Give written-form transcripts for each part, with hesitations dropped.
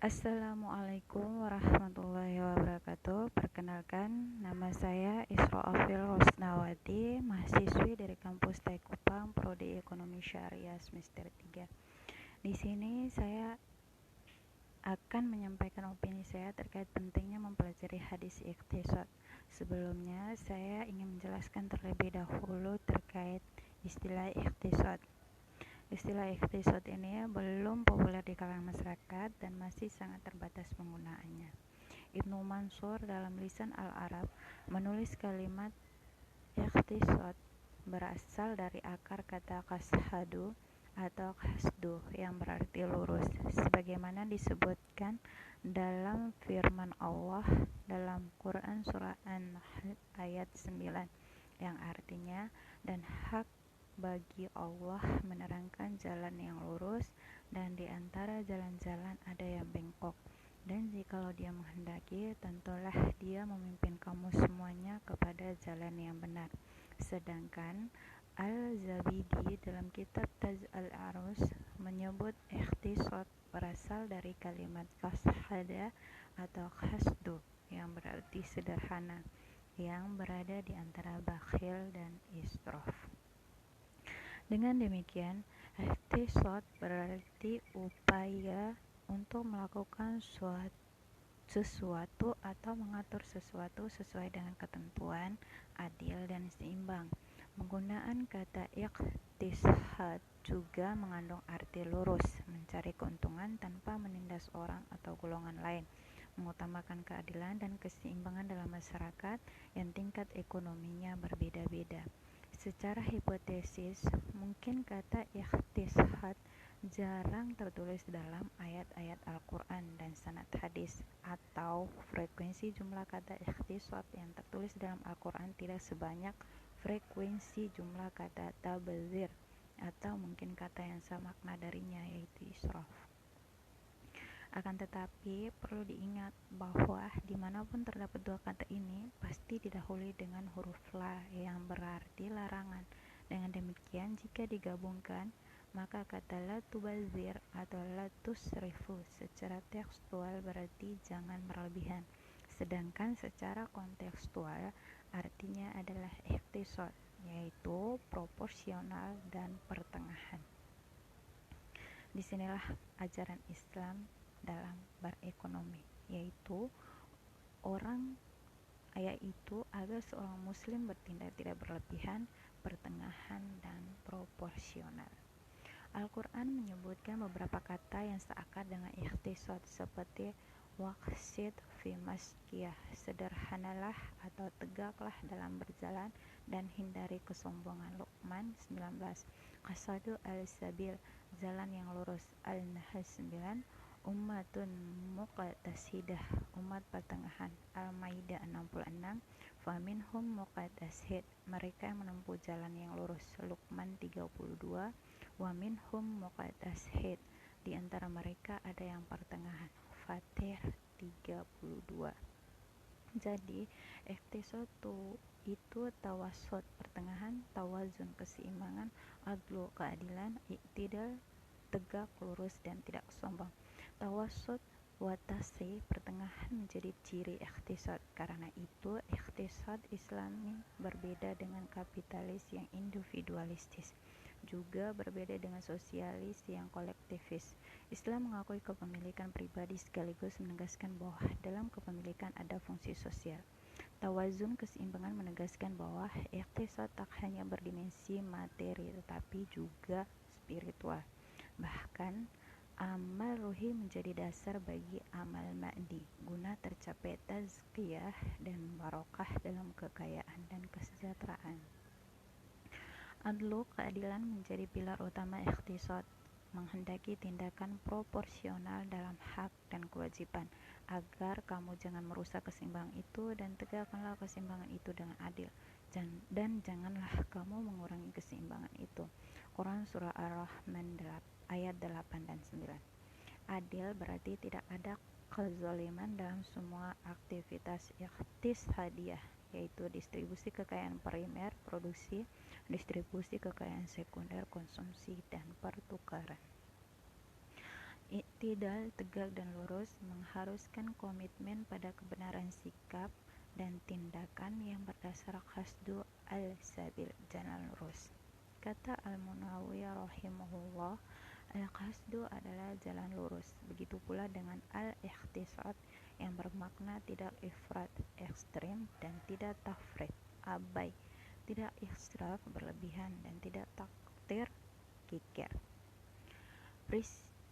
Assalamualaikum warahmatullahi wabarakatuh. Perkenalkan, nama saya Isra Afil Rosnawati, mahasiswi dari kampus TAI Kupang, Prodi Ekonomi Syariah semester 3. Di sini saya akan menyampaikan opini saya terkait pentingnya mempelajari hadis iqtisad. Sebelumnya, saya ingin menjelaskan terlebih dahulu terkait istilah iqtisad. Istilah iqtisad ini belum populer di kalangan masyarakat dan masih sangat terbatas penggunaannya. Ibnu Mansur dalam Lisan Al-Arab menulis kalimat iqtisad berasal dari akar kata qashadu atau qasdu yang berarti lurus, sebagaimana disebutkan dalam firman Allah dalam Quran surah An-Nahl ayat 9 yang artinya, dan hak bagi Allah menerangkan jalan yang lurus, dan di antara jalan-jalan ada yang bengkok, dan jikalau dia menghendaki, tentulah dia memimpin kamu semuanya kepada jalan yang benar. Sedangkan Al-Zabidi dalam kitab Taj Al-Arus menyebut ikhtisad berasal dari kalimat qashada atau qasdu yang berarti sederhana, yang berada di antara bakhil dan israf. Dengan demikian, ikhtisad berarti upaya untuk melakukan sesuatu atau mengatur sesuatu sesuai dengan ketentuan, adil dan seimbang. Penggunaan kata iqtisad juga mengandung arti lurus, mencari keuntungan tanpa menindas orang atau golongan lain, mengutamakan keadilan dan keseimbangan dalam masyarakat yang tingkat ekonominya berbeda-beda. Secara hipotesis, mungkin kata ikhtisad jarang tertulis dalam ayat-ayat Al-Quran dan sanad hadis, atau frekuensi jumlah kata ikhtisad yang tertulis dalam Al-Quran tidak sebanyak frekuensi jumlah kata tabdzir, atau mungkin kata yang semakna darinya, yaitu israf. Akan tetapi, perlu diingat bahwa dimanapun terdapat dua kata ini pasti didahului dengan huruf la yang berarti larangan. Dengan demikian, jika digabungkan, maka kata la tubazir atau la tusrifu secara tekstual berarti jangan berlebihan, sedangkan secara kontekstual artinya adalah ikhtisad, yaitu proporsional dan pertengahan. Disinilah ajaran Islam dalam berekonomi, yaitu agar seorang muslim bertindak tidak berlebihan, pertengahan, dan proporsional. Al-Quran menyebutkan beberapa kata yang seakar dengan ikhtisad seperti waqsid fi maskiyah, sederhanalah atau tegaklah dalam berjalan dan hindari kesombongan, Luqman 19. Qasadu al-sabil, jalan yang lurus, Al-Nahl 9. Ummatun muqtasidah, umat pertengahan, Al-Maidah 66. Faminhum muqtasid, mereka yang menempuh jalan yang lurus, Luqman 32. Wa minhum muqtasid, di antara mereka ada yang pertengahan, Fatir 32. Jadi, ikhtisad itu tawasud pertengahan, tawazun keseimbangan, adlu keadilan, iktidal tegak lurus dan tidak sombong. Tawasud watasi pertengahan menjadi ciri ikhtisad. Karena itu, ikhtisad Islami berbeda dengan kapitalis yang individualistis, juga berbeda dengan sosialis yang kolektivis. Islam mengakui kepemilikan pribadi sekaligus menegaskan bahwa dalam kepemilikan ada fungsi sosial. Tawazun keseimbangan menegaskan bahwa ikhtisad tak hanya berdimensi materi tetapi juga spiritual. Bahkan amal ruhi menjadi dasar bagi amal ma'di guna tercapai tazkiyah dan barokah dalam kekayaan dan kesejahteraan. Adlu keadilan menjadi pilar utama ikhtisad, menghendaki tindakan proporsional dalam hak dan kewajiban, agar kamu jangan merusak keseimbangan itu, dan tegakkanlah keseimbangan itu dengan adil, dan janganlah kamu mengurangi keseimbangan itu. Quran surah Ar-Rahman ayat 8 dan 9. Adil berarti tidak ada kezaliman dalam semua aktivitas iqtisadiyah, yaitu distribusi kekayaan primer, produksi, distribusi kekayaan sekunder, konsumsi, dan pertukaran. Iktidal, tegak dan lurus, mengharuskan komitmen pada kebenaran sikap dan tindakan yang berdasar qasdu al-sabil, jalan lurus. Kata Al-Munawi rahimahullah, al-qasdu adalah jalan lurus. Begitu pula dengan al-ikhtisad yang bermakna tidak ifrat, ekstrim, dan tidak tafrit, abai, tidak israf, berlebihan, dan tidak taktir, kikir.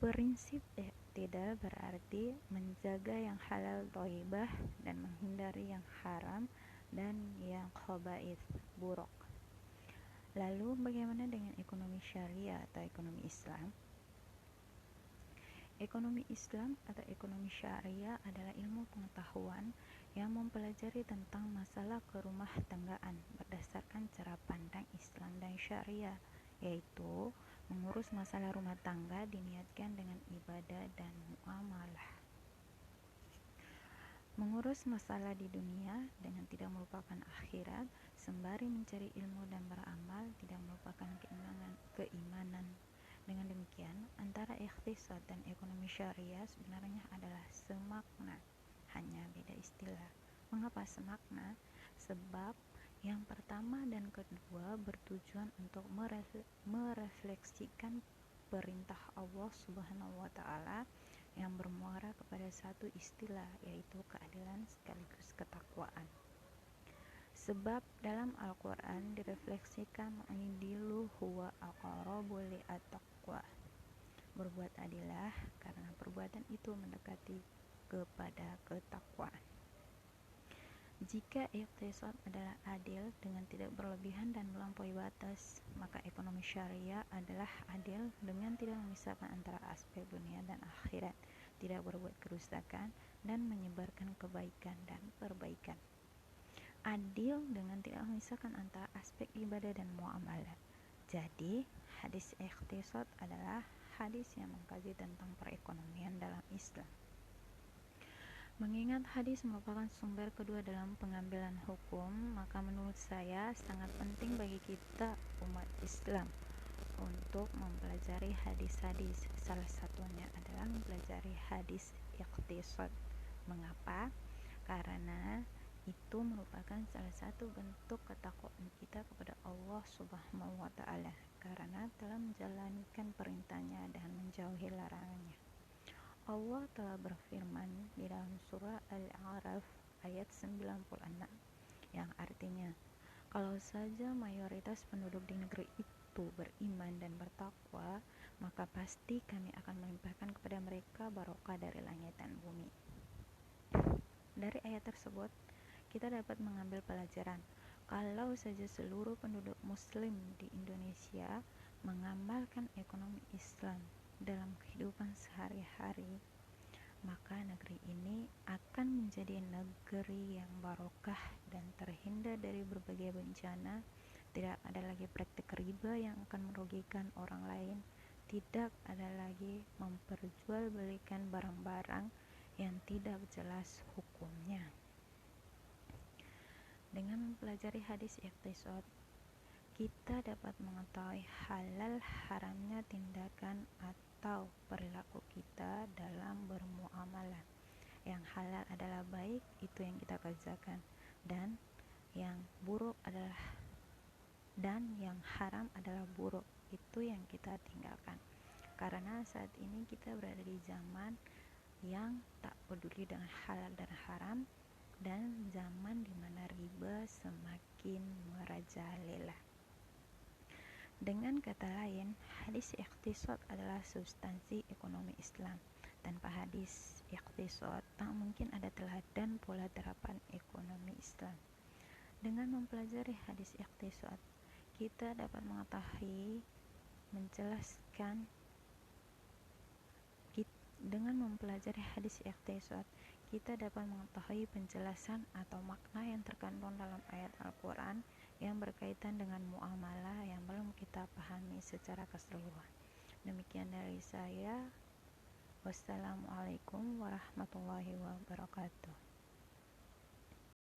Prinsip iktidal berarti menjaga yang halal thayyibah dan menghindari yang haram dan yang khaba'ith, buruk. Lalu bagaimana dengan ekonomi syariah atau ekonomi Islam? Ekonomi Islam atau ekonomi syariah adalah ilmu pengetahuan yang mempelajari tentang masalah kerumah tanggaan berdasarkan cara pandang Islam dan syariah, yaitu mengurus masalah rumah tangga diniatkan dengan ibadah dan muamalah. Mengurus masalah di dunia dengan tidak melupakan akhirat, sembari mencari ilmu dan beramal, tidak melupakan keimanan. Dengan demikian, antara ikhtisad dan ekonomi syariah sebenarnya adalah semakna, hanya beda istilah. Mengapa semakna? Sebab yang pertama dan kedua bertujuan untuk merefleksikan perintah Allah Subhanahu wa Ta'ala yang bermuara kepada satu istilah, yaitu keadilan sekaligus ketakwaan. Sebab dalam Al-Quran direfleksikan i'dilu huwa aqrabu li'at-taqwa, berbuat adillah karena perbuatan itu mendekati kepada ketakwaan. Jika iqtisad adalah adil dengan tidak berlebihan dan melampaui batas, maka ekonomi syariah adalah adil dengan tidak memisahkan antara aspek dunia dan akhirat, tidak berbuat kerusakan, dan menyebarkan kebaikan dan perbaikan. Adil dengan tidak memisahkan antara aspek ibadah dan muamalah. Jadi, hadis iqtisad adalah hadis yang mengkaji tentang perekonomian dalam Islam. Mengingat hadis merupakan sumber kedua dalam pengambilan hukum, maka menurut saya sangat penting bagi kita umat Islam untuk mempelajari hadis-hadis. Salah satunya adalah mempelajari hadis iqtisad. Mengapa? Karena itu merupakan salah satu bentuk ketakwaan kita kepada Allah Subhanahu wa Ta'ala, karena telah menjalankan perintahnya dan menjauhi larangannya. Allah telah berfirman di dalam surah Al-A'raf ayat 96 yang artinya, kalau saja mayoritas penduduk di negeri itu beriman dan bertakwa, maka pasti kami akan melimpahkan kepada mereka barokah dari langit dan bumi. Dari ayat tersebut kita dapat mengambil pelajaran kalau saja seluruh penduduk muslim di Indonesia mengamalkan ekonomi Islam dalam kehidupan sehari-hari, maka negeri ini akan menjadi negeri yang barokah dan terhindar dari berbagai bencana. Tidak ada lagi praktik riba yang akan merugikan orang lain, tidak ada lagi memperjualbelikan barang-barang yang tidak jelas hukumnya. Dengan mempelajari hadis iqtisad, kita dapat mengetahui halal haramnya tindakan atau perilaku kita dalam bermuamalah. Yang halal adalah baik, itu yang kita kerjakan, dan yang haram adalah buruk, itu yang kita tinggalkan. Karena saat ini kita berada di zaman yang tak peduli dengan halal dan haram, dan zaman di mana riba semakin merajalela. Dengan kata lain, hadis iqtisad adalah substansi ekonomi Islam. Tanpa hadis iqtisad, tak mungkin ada teladan pola terapan ekonomi Islam. Dengan mempelajari hadis iqtisad, kita dapat mengetahui penjelasan atau makna yang terkandung dalam ayat Al-Quran yang berkaitan dengan muamalah yang belum kita pahami secara keseluruhan. Demikian dari saya. Wassalamualaikum warahmatullahi wabarakatuh.